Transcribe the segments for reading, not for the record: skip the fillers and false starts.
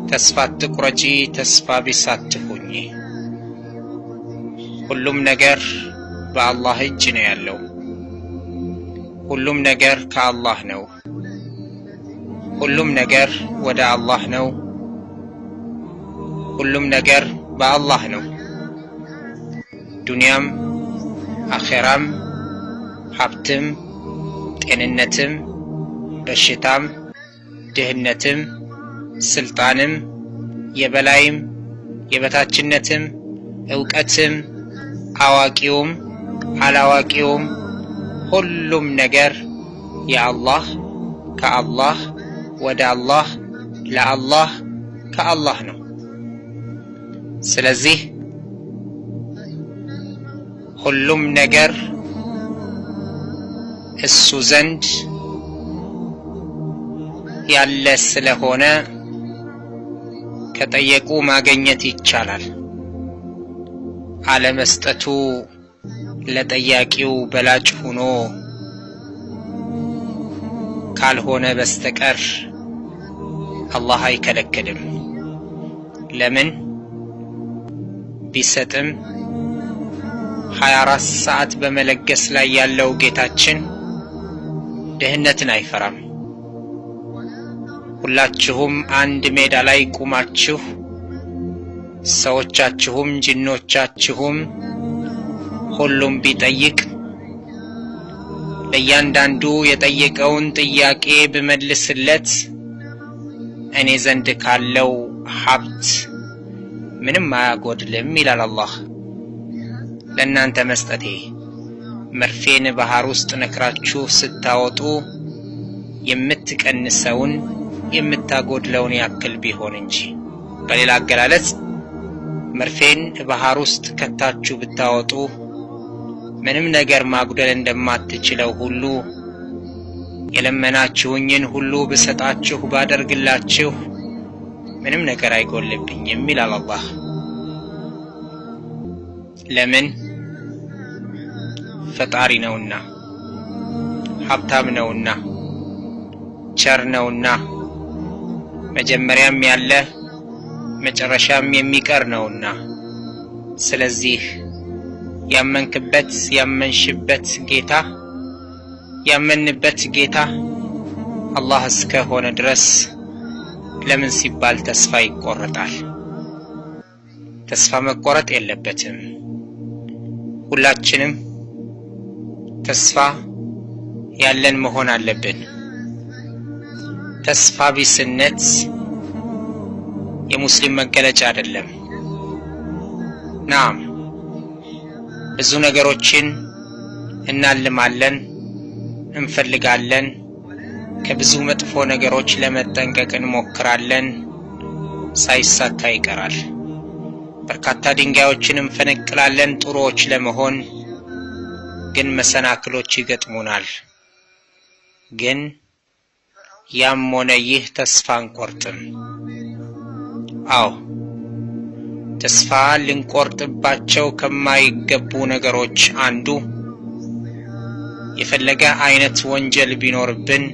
ተስፋ አትቁረጪ ተስፋ ቢስ አትሁኚ ሁሉም ነገር በአላህ እጅ ነው ያለው ሁሉም ነገር ከአላህ ነው ሁሉም ነገር ወደ አላህ ነው ሁሉም ነገር በአላህ ነው ዱንያም አኺራም ሀብትም ጤንነትም በሽታም ድህነትም ስልጣንም የበላይም የበታችነትም ዕውቀትም አዋቂውም አላዋቂውም ሁሉም ነገር የአላህ ከአላህ ወደ አላህ ለአላህ ከአላህ ነው ስለዚህ ሁሉም ነገር እሱ ዘንድ ያለ ስለሆነ ከጠየቁ ማግኘት ይቻላል አለመስጠቱ ለጠያቂው በላጭ ሆኖ ካልሆነ በስተቀር አላህ አይከለክልም ለምን ቢሰጥም 24 ሰዓት በመለገስ ላይ ያለው ጌታችን ድህነትን አይፈራም ሁላችሁም አንድ ሜዳ ላይ ቆማችሁ ሰዎቻችሁም ጂኖቻችሁም ሁሉም ቢጠይቅ ለእያንዳንዱ የጠየቀውን ጥያቄ በመልስለት እኔ ዘንድ ካለው ሀብት ምንም አያጎድልም ይላል አላህ ለእናንተ መስጠቴ መርፌን ባህር ውስጥ ነክራችሁ ስታወጡ የምትቀንሰውን የምታጎድለውን ያክል ቢሆን እንጂ በሌላ አገላለጽ መርፌን ባህር ውስጥ ከታችሁ ብታወጡ ምንም ነገር ማጉደል እንደማትችለው ሁሉ የለመናችሁኝን ሁሉ በሰጣችሁ ባደርግላችሁ ምንም ነገር አይጎልብኝም ይላል አላህ ለምን ፈጣሪ ነውና ሀብታም ነውና ቸር ነውና መጀመሪያም ያለ መጨረሻም የሚቀር ነውና ስለዚህ ያመንክበት ያመንሽበት ጌታ ያመንበት ጌታ አላህ እስከሆነ ድረስ ለምን ሲባል ተስፋ ይቆረጣል ተስፋ መቆረጥ የለበትም ሁላችንም ተስፋ ያለን መሆን አለብን ተስፋ ቢስነት የሙስሊም መገለጫ አይደለም ናም ብዙ ነገሮችን እናልማለን እንፈልጋለን ከብዙ መጥፎ ነገሮች ለመጠንቀቅ እንሞክራለን ሳይሳካ ይቀራል በርካታ ድንጋዮችን እንፈነቅላለን ጥሩዎች ለመሆን ግን መሰናክሎች ይገጥሙናል ግን ያም ሆነ ይህ ተስፋ አንቆርጥም አዎ ተስፋ ልንቆርጥባቸው ከማይገቡ ነገሮች አንዱ የፈለገ አይነት ወንጀል ቢኖርብን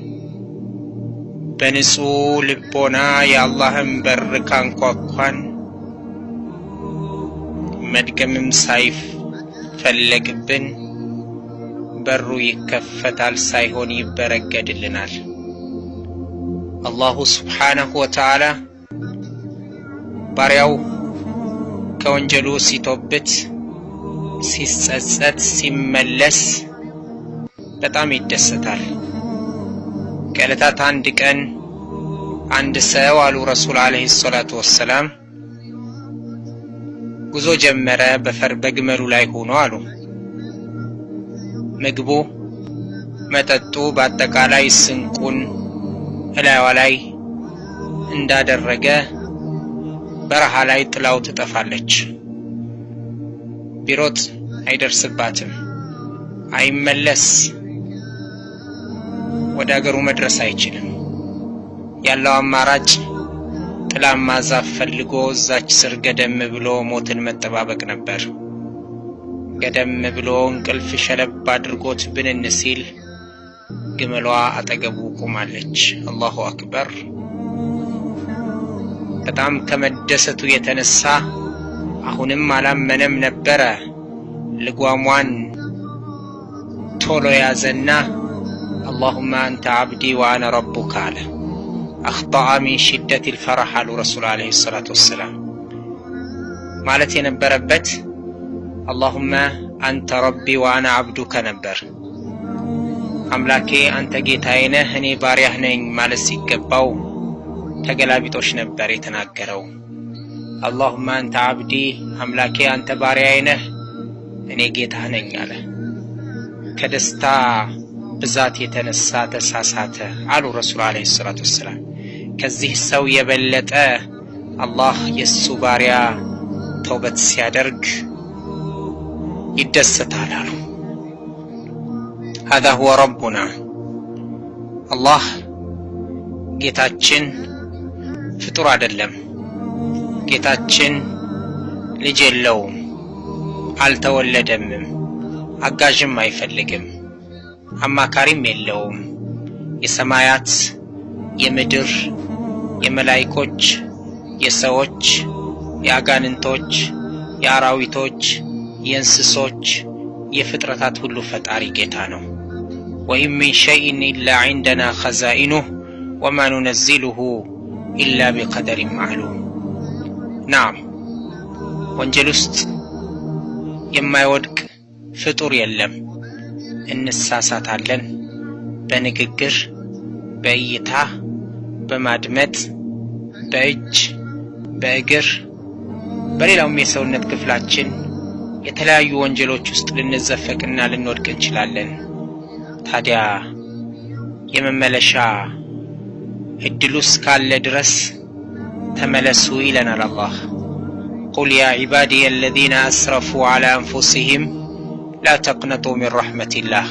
በንጹህ ልቦና የአላህን በር ካንኳኳን መድገምም ሳይፈለግብን በሩ ይከፈታል ሳይሆን ይበረገድልናል አላሁ ሱብሓነሁ ወተዓላ ባሪያው ከወንጀሉ ሲተውበት ሲጸጸት ሲመለስ በጣም ይደሰታል ከዕለታት አንድ ቀን አንድ ሰው አሉ ረሱል አለይሂ ሰላቱ ወሰለም ጉዞ ጀመረ በግመሉ ላይ ሆኖ አሉ ምግቡ መጠጡ በአጠቃላይ ስንቁን እላይዋ ላይ እንዳደረገ በረሃ ላይ ጥላው ትጠፋለች ቢሮጥ አይደርስባትም አይመለስ ወደ አገሩ መድረስ አይችልም ያለው አማራጭ ጥላማ ዛፍ ፈልጎ እዛች ስር ገደም ብሎ ሞትን መጠባበቅ ነበር ገደም ብሎ እንቅልፍ ሸለብ አድርጎት ብንን ሲል ግመሏ አጠገቡ ቆማለች አላሁ አክበር በጣም ከመደሰቱ የተነሳ አሁንም አላመነም ነበር። ልጓሟን ቶሎ ያዘና اللهم أنت عبدي وأنا ربك አለ። أخطأ من شدة الفرح على رسول عليه الصلاة والسلام ማለት የነበረበት اللهم أنت ربي وأنا عبدك ነበር። አምላኬ አንተ ጌታዬ ነህ እኔ ባሪያህ ነኝ ማለት ሲገባው ተገላቢጦሽ ነበር የተናገረው። اللهم أنت عبدي አምላኬ አንተ ባሪያዬ ነህ እኔ ጌታህ ነኝ አለ። ከደስታ ብዛት የተነሳ ተሳሳተ አሉ ረሱል አለይሂ ሰላቱ ወሰለም። ከዚህ ሰው የበለጠ አላህ የሱ ባሪያ ተውበት ሲያደርግ ይደሰታል አሉ። هذا هو ربنا الله ጌታችን ፍጡር አይደለም። ጌታችን ልጅ የለውም፣ አልተወለደም፣ አጋዥም አይፈልግም፣ አማካሪም የለውም። የሰማያት የምድር የመላእክቶች የሰዎች የአጋንንቶች የአራዊቶች የእንስሶች የፍጥረታት ሁሉ ፈጣሪ ጌታ ነው። وإن من شيء إلا عندنا خزائنه وما ننزله إلا بقدر معلوم نعم ወንጀል ውስጥ የማይወድቅ ፍጡር የለም። እንሳሳታለን በንግግር በእይታ በማድመጥ በእጅ በእግር በሌላውም የሰውነት ክፍላችን የተለያዩ ወንጀሎች ውስጥ ልንዘፈቅና ልንወድቅ እንችላለን። ታዲያ የመመለሻ እድሉስ ካለ ድረስ ተመለሱ ይለናል አላህ። قل يا عبادي الذين أسرفوا على أنفسهم لا تقنطوا من رحمة الله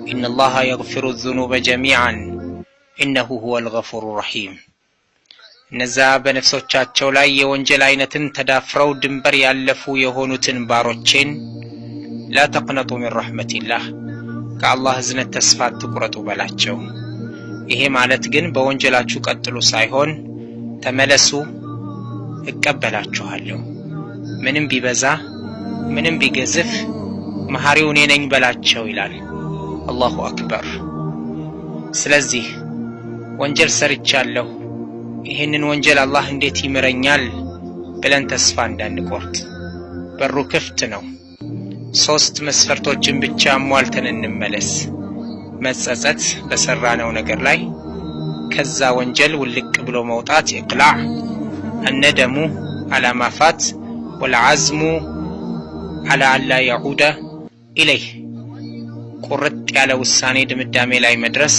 إن الله يغفر الذنوب جميعا إنه هو الغفور الرحيم እነዛ በነፍሶቻቸው ላይ የወንጀል አይነትን ተዳፍረው ድንበር ያለፉ የሆኑትን ባሮቼን لا تقنطوا من رحمة الله ከአላህ እዝነት ተስፋ አትቁረጡ በላቸው። ይሄ ማለት ግን በወንጀላችሁ ቀጥሉ ሳይሆን ተመለሱ እቀበላችኋለሁ፣ ምንም ቢበዛ ምንም ቢገዝፍ መሐሪው እኔ ነኝ በላቸው ይላል። አላሁ አክበር። ስለዚህ ወንጀል ሰርቻለሁ፣ ይሄንን ወንጀል አላህ እንዴት ይምረኛል ብለን ተስፋ እንዳንቆርጥ በሩ ክፍት ነው። 3 መስፈርቶችን ብቻ አሟልተን እንመለስ። መጸጸት በሰራነው ነገር ላይ፣ ከዛ ወንጀል ውልቅ ብሎ መውጣት ኢቅላዕ፣ الندم على ما فات والعزم على ألا يعود إليه ቁርጥ ያለ ውሳኔ ድምዳሜ ላይ መድረስ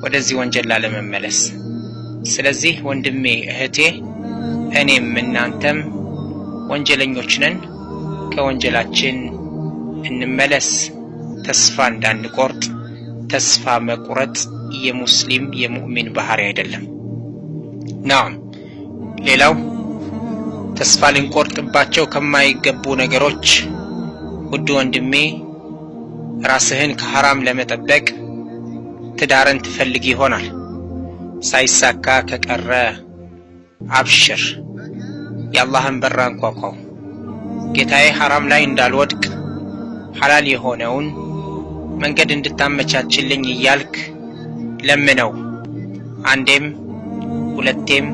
ወደዚህ ወንጀል ላለመመለስ። ስለዚህ ወንድሜ እህቴ እኔም እናንተም ወንጀለኞች ነን። ከወንጀላችን እንመለስ፣ ተስፋ እንዳንቆርጥ። ተስፋ መቁረጥ የሙስሊም የሙእሚን ባህሪ አይደለም። ናም ሌላው ተስፋ ልንቆርጥባቸው ከማይገቡ ነገሮች ውድ ወንድሜ ራስህን ከሐራም ለመጠበቅ ትዳርን ትፈልግ ይሆናል። ሳይሳካ ከቀረ አብሽር፣ የአላህን በር አንኳኳው። ጌታዬ ሐራም ላይ እንዳልወድቅ ሐላል የሆነውን መንገድ እንድታመቻችልኝ እያልክ ለምነው። አንዴም ሁለቴም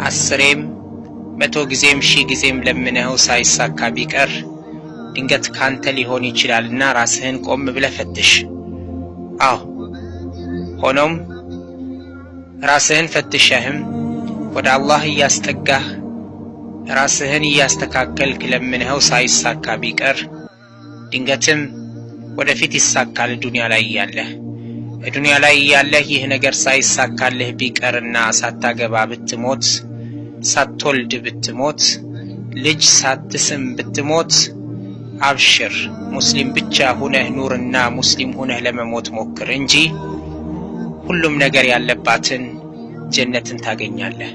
10ም 100 ጊዜም 1000 ጊዜም ለምነው ሳይሳካ ቢቀር ድንገት ካንተ ሊሆን ይችላልና ራስህን ቆም ብለህ ፈትሽ። አዎ ሆኖም ራስህን ፈትሸህም ወደ አላህ እያስጠጋህ ራስህን እያስተካከልክ ለምነው ሳይሳካ ቢቀር ድንገትም ወደፊት ይሳካል። ዱንያ ላይ ያለህ ይህ ነገር ሳይሳካልህ ቢቀርና ሳታገባ ብትሞት፣ ሳትወልድ ብትሞት፣ ልጅ ሳትስም ብትሞት አብሽር፣ ሙስሊም ብቻ ሆነህ ኑርና ሙስሊም ሆነህ ለመሞት ሞክር እንጂ ሁሉም ነገር ያለባትን ጀነትን ታገኛለህ።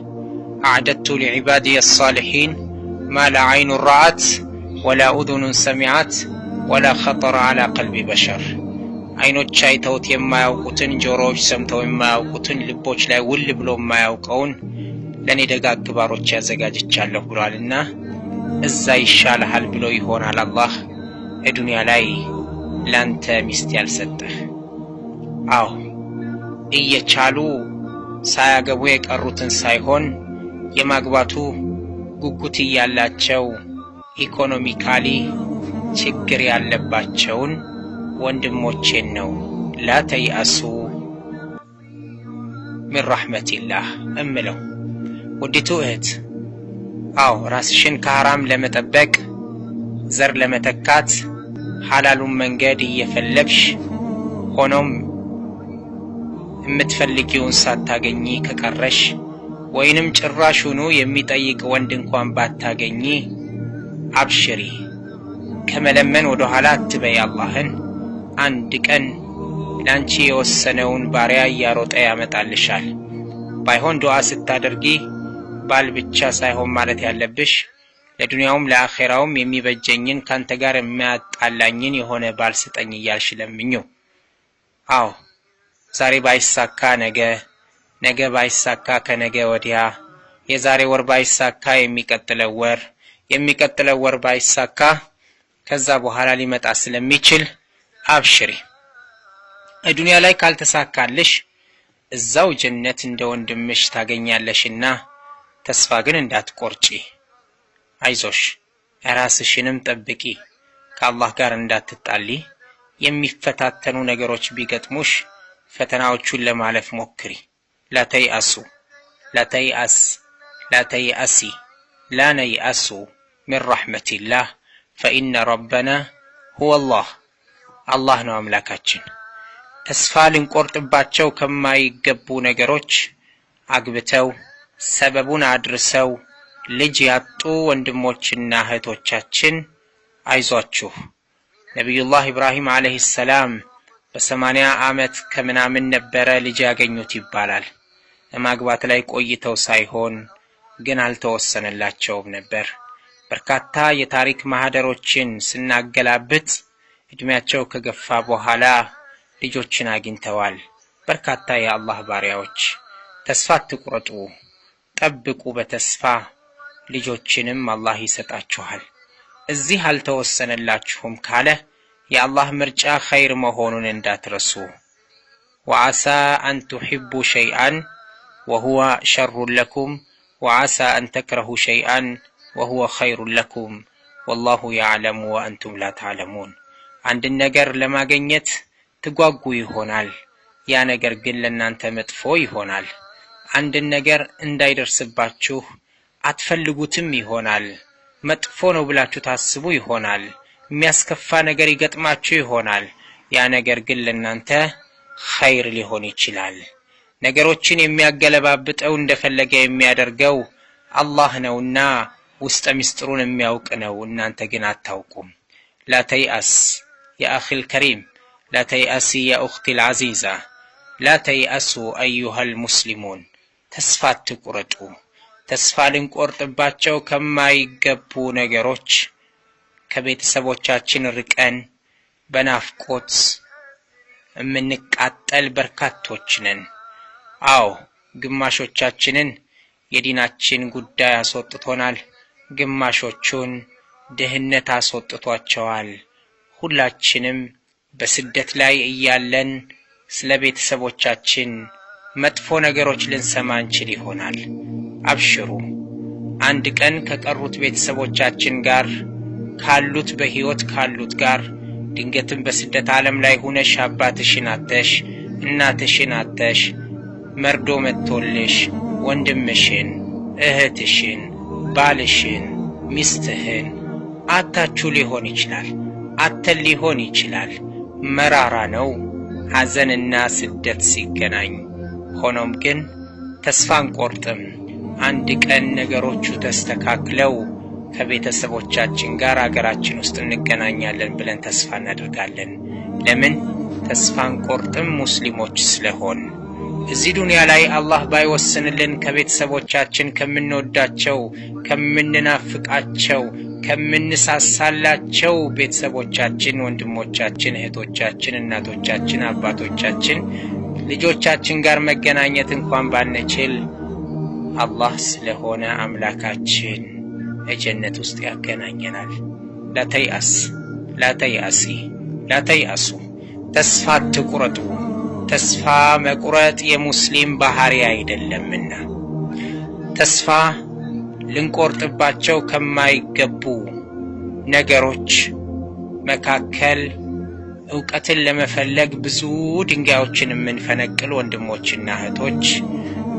أعددت لعبادي الصالحين ما لا عين رأت ولا أذن سمعت ولا خطر على قلب بشر አይኖች አይተውት የማያውቁትን፣ ጆሮዎች ሰምተው የማያውቁትን፣ ልቦች ላይ ውል ብሎ የማያውቀውን ለኔ ደጋግ ባሮች ያዘጋጅቻለሁ ብሏልና እዛ ይሻልሃል ብሎ ይሆናል አላህ ዱንያ ላይ ላንተ ሚስት ያልሰጠህ። አዎ እየቻሉ ሳያገቡ የቀሩትን ሳይሆን የማግባቱ ጉጉት ያላቸው ኢኮኖሚካሊ ችግር ያለባቸውን ወንድሞቼን ነው ላ ተይአሱ من رحمة الله እምለው። ውዲቱ እህት አዎ ራስሽን ከሐራም ለመጠበቅ ዘር ለመተካት ሐላሉን መንገድ እየፈለግሽ ሆኖም የምትፈልጊውን ሳታገኚ ከቀረሽ ወይንም ጭራሹኑ የሚጠይቅ ወንድ እንኳን ባታገኚ አብሽሪ፣ ከመለመን ወደ ኋላ አትበይ። አላህን አንድ ቀን ላንቺ የወሰነውን ባሪያ ያሮጠ ያመጣልሻል። ባይሆን ዱዓ ስታደርጊ ባል ብቻ ሳይሆን ማለት ያለብሽ ለዱንያውም ለአኺራውም የሚበጀኝን ካንተ ጋር የሚያጣላኝን የሆነ ባል ስጠኝ እያልሽ ለምኙ። አዎ ዛሬ ባይሳካ ነገ፣ ነገ ባይሳካ ከነገ ወዲያ፣ የዛሬ ወር ባይሳካ የሚቀጥለው ወር፣ የሚቀጥለው ወር ባይሳካ ከዛ በኋላ ሊመጣ ስለሚችል አብሽሪ። ዱንያ ላይ ካልተሳካልሽ እዛው ጀነት እንደ ወንድምሽ ታገኛለሽና ተስፋ ግን እንዳትቆርጪ። አይዞሽ፣ ራስሽንም ጠብቂ፣ ከአላህ ጋር እንዳትጣሊ። የሚፈታተኑ ነገሮች ቢገጥሙሽ ፈተናዎቹን ለማለፍ ሞክሪ። لا تيأسوا لا تيأس لا تيأسي لا نيأس من رحمة الله فإن ربنا هو الله الله ነው አምላካችን። ተስፋ ልንቆርጥባቸው ከማይገቡ ነገሮች አግብተው ሰበቡን አድርሰው ልጅ ያጡ ወንድሞችና እህቶቻችን አይዟችሁ። ነብዩላህ ኢብራሂም አለይሂ ሰላም በ80 ዓመት ከምናምን ነበረ ልጅ ያገኙት ይባላል። ማግባት ላይ ቆይተው ሳይሆን ግን አልተወሰነላቸውም ነበር። በርካታ የታሪክ ማህደሮችን ስናገላብጥ እድሜያቸው ከገፋ በኋላ ልጆችን አግኝተዋል። በርካታ የአላህ ባሪያዎች ተስፋ አትቁረጡ፣ ጠብቁ በተስፋ ልጆችንም አላህ ይሰጣችኋል። እዚህ አልተወሰነላችሁም ካለ የአላህ ምርጫ ኸይር መሆኑን እንዳትረሱ። وعسى أن تحبوا شيئا وهو شر لكم وعسى أن تكرهوا شيئا وهو خير لكم والله يعلم وأنتم لا تعلمون። عند النجر لما جنيت ትጓጉ ይሆናል፣ ያ ነገር ግን ለእናንተ መጥፎ ይሆናል። አንድ ነገር እንዳይደርስባችሁ አትፈልጉትም ይሆናል። መጥፎ ነው ብላችሁ ታስቡ ይሆናል። የሚያስከፋ ነገር ይገጥማችሁ ይሆናል። ያ ነገር ግን ለእናንተ ኸይር ሊሆን ይችላል። ነገሮችን የሚያገለባብጠው እንደፈለገ የሚያደርገው አላህ ነውና ውስጥ ምስጢሩን የሚያውቅ ነው። እናንተ ግን አታውቁም። لا تيأس يا أخي الكريم لا تيأسي يا أختي العزيزة لا تيأسوا أيها المسلمون تسفى تقرطوا تسفى ልንቆርጥባቸው ከማይገቡ ነገሮች ከቤተሰቦቻችን ርቀን በናፍቆት የምንቃጠል በርካቶች ነን። አዎ ግማሾቻችንን የዲናችን ጉዳይ አስወጥቶናል፣ ግማሾቹን ድህነት አስወጥቷቸዋል። ሁላችንም በስደት ላይ እያለን ስለ ቤተሰቦቻችን መጥፎ ነገሮች ልንሰማ እንችል ይሆናል። አብሽሩ፣ አንድ ቀን ከቀሩት ቤተሰቦቻችን ጋር ካሉት በህይወት ካሉት ጋር ድንገትም በስደት ዓለም ላይ ሆነሽ አባትሽን አተሽ እናትሽን አተሽ መርዶ መጥቶልሽ ወንድምሽን እህትሽን ባልሽን ሚስትህን አታችሁ ሊሆን ይችላል፣ አተል ሊሆን ይችላል። መራራ ነው ሐዘንና ስደት ሲገናኝ። ሆኖም ግን ተስፋ አንቆርጥም። አንድ ቀን ነገሮቹ ተስተካክለው ከቤተሰቦቻችን ጋር አገራችን ውስጥ እንገናኛለን ብለን ተስፋ እናደርጋለን። ለምን ተስፋ አንቆርጥም? ሙስሊሞች ስለሆን። እዚህ ዱንያ ላይ አላህ ባይወስንልን ከቤተሰቦቻችን ከምንወዳቸው ከምንናፍቃቸው ከምንሳሳላቸው ቤተሰቦቻችን ወንድሞቻችን እህቶቻችን እናቶቻችን አባቶቻችን ልጆቻችን ጋር መገናኘት እንኳን ባንችል አላህ ስለሆነ አምላካችን ጀነት ውስጥ ያገናኘናል። ላተይአሱ ተስፋ አትቁረጡ። ተስፋ መቁረጥ የሙስሊም ባህሪ አይደለምና ተስፋ ልንቆርጥባቸው ከማይገቡ ነገሮች መካከል ዕውቀትን ለመፈለግ ብዙ ድንጋዮችን የምንፈነቅል ወንድሞችና እህቶች፣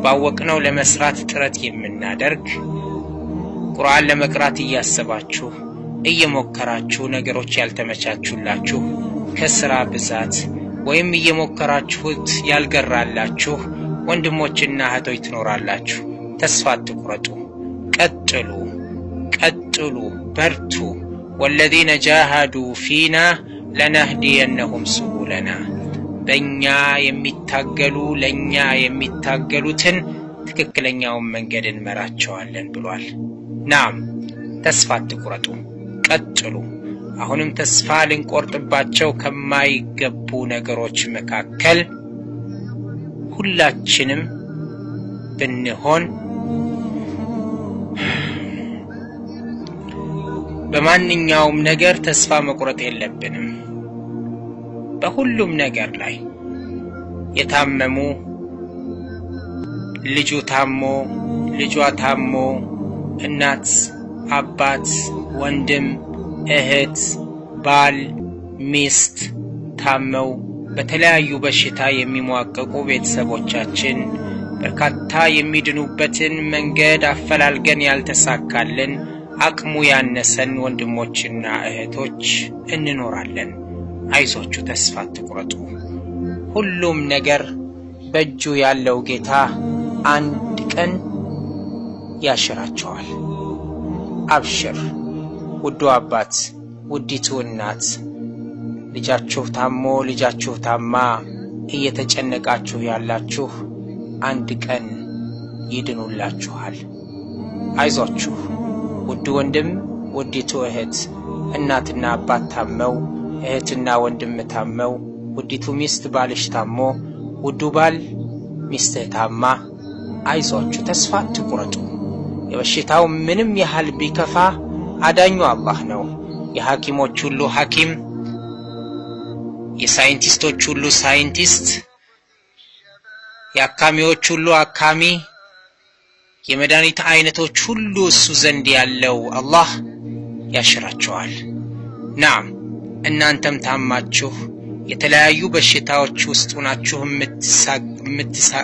ባወቅነው ለመስራት ጥረት የምናደርግ፣ ቁርአን ለመቅራት እያሰባችሁ እየሞከራችሁ ነገሮች ያልተመቻቹላችሁ ከስራ ብዛት ወይም እየሞከራችሁት ያልገራላችሁ ወንድሞችና እህቶች ትኖራላችሁ። ተስፋ አትቁረጡ። ቀጥሉ፣ በርቱ። ወለዚነ ጃሃዱ ፊና ለነህዲየነሁም ሱቡለና። በእኛ የሚታገሉትን ትክክለኛውን መንገድ እንመራቸዋለን ብሏል። ናም ተስፋ አትቁረጡ፣ ቀጥሉ። አሁንም ተስፋ ልንቆርጥባቸው ከማይገቡ ነገሮች መካከል ሁላችንም ብንሆን በማንኛውም ነገር ተስፋ መቁረጥ የለብንም። በሁሉም ነገር ላይ የታመሙ፣ ልጁ ታሞ፣ ልጇ ታሞ፣ እናት፣ አባት፣ ወንድም፣ እህት፣ ባል፣ ሚስት ታመው በተለያዩ በሽታ የሚሟቀቁ ቤተሰቦቻችን፣ በርካታ የሚድኑበትን መንገድ አፈላልገን ያልተሳካልን አቅሙ ያነሰን ወንድሞችና እህቶች እንኖራለን። አይዟችሁ፣ ተስፋ አትቁረጡ። ሁሉም ነገር በእጁ ያለው ጌታ አንድ ቀን ያሽራቸዋል። አብሽር ውዱ አባት፣ ውዲቱ እናት፣ ልጃችሁ ታሞ፣ ልጃችሁ ታማ እየተጨነቃችሁ ያላችሁ አንድ ቀን ይድኑላችኋል። አይዟችሁ ውዱ ወንድም፣ ውዲቱ እህት፣ እናትና አባት ታመው፣ እህትና ወንድም ታመው፣ ውዲቱ ሚስት ባልሽ ታሞ፣ ውዱ ባል ሚስትህ ታማ፣ አይዟችሁ ተስፋ አትቁረጡ። የበሽታው ምንም ያህል ቢከፋ አዳኙ አላህ ነው። የሐኪሞች ሁሉ ሐኪም፣ የሳይንቲስቶች ሁሉ ሳይንቲስት፣ የአካሚዎች ሁሉ አካሚ፣ የመድኃኒት አይነቶች ሁሉ እሱ ዘንድ ያለው አላህ ያሽራቸዋል። ናም እናንተም ታማችሁ የተለያዩ በሽታዎች ውስጥ ሆናችሁ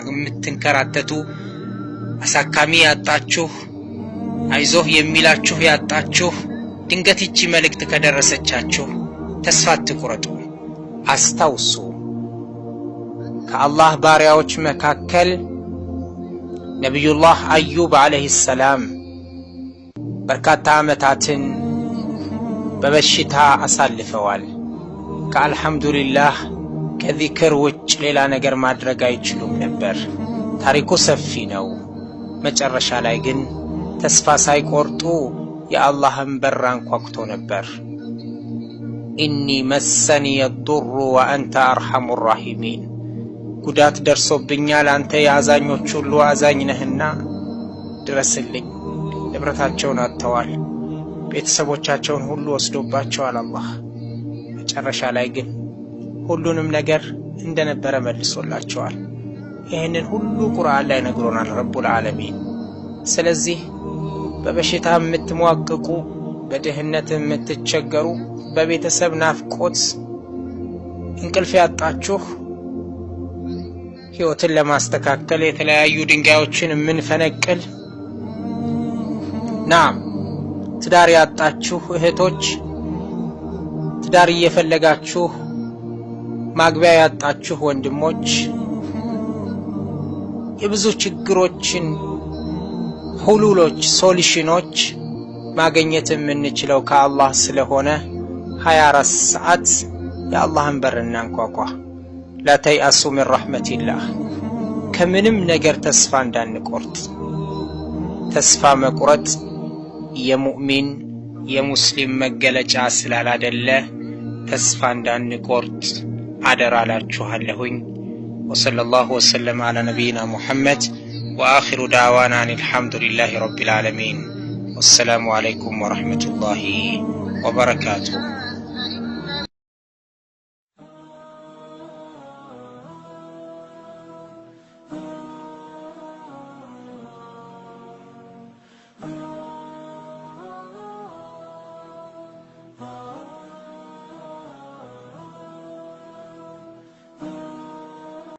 የምትንከራተቱ፣ አሳካሚ ያጣችሁ፣ አይዞህ የሚላችሁ ያጣችሁ፣ ድንገት ይቺ መልእክት ከደረሰቻችሁ ተስፋ አትቁረጡ። አስታውሱ ከአላህ ባሪያዎች መካከል ነቢዩላህ አዩብ አለይሂ ሰላም በርካታ ዓመታትን በበሽታ አሳልፈዋል። ከአልሐምዱሊላህ ከዚክር ውጭ ሌላ ነገር ማድረግ አይችሉም ነበር። ታሪኩ ሰፊ ነው። መጨረሻ ላይ ግን ተስፋ ሳይቆርጡ የአላህን በር አንኳኩቶ ነበር። ኢኒ መሰኒ የዱሩ ወአንተ አርሐሙ ራሒሚን፣ ጉዳት ደርሶብኛል አንተ የአዛኞች ሁሉ አዛኝ ነህና ድረስልኝ። ንብረታቸውን አጥተዋል፣ ቤተሰቦቻቸውን ሁሉ ወስዶባቸዋል አላህ። መጨረሻ ላይ ግን ሁሉንም ነገር እንደነበረ መልሶላቸዋል። ይህንን ሁሉ ቁርአን ላይ ነግሮናል ረቡል ዓለሚን። ስለዚህ በበሽታ የምትሟቅቁ፣ በድህነት የምትቸገሩ፣ በቤተሰብ ናፍቆት እንቅልፍ ያጣችሁ፣ ሕይወትን ለማስተካከል የተለያዩ ድንጋዮችን የምንፈነቅል፣ ናም ትዳር ያጣችሁ እህቶች፣ ትዳር እየፈለጋችሁ ማግቢያ ያጣችሁ ወንድሞች፣ የብዙ ችግሮችን ሁሉሎች ሶሉሽኖች ማግኘት የምንችለው ከአላህ ስለሆነ 24 ሰዓት የአላህን በር እናንኳኳ። ላ ተይአሱ ሚን ረሕመቲላህ፣ ከምንም ነገር ተስፋ እንዳንቆርጥ። ተስፋ መቁረጥ የሙእሚን የሙስሊም መገለጫ ስላላደለ ተስፋ እንዳንቆርጥ አደራ ላችኋለሁኝ። ወሰለላሁ ወሰለም ዐላ ነቢይና ሙሐመድ وآخر دعوانا أن الحمد لله رب العالمين والسلام عليكم ورحمة الله وبركاته.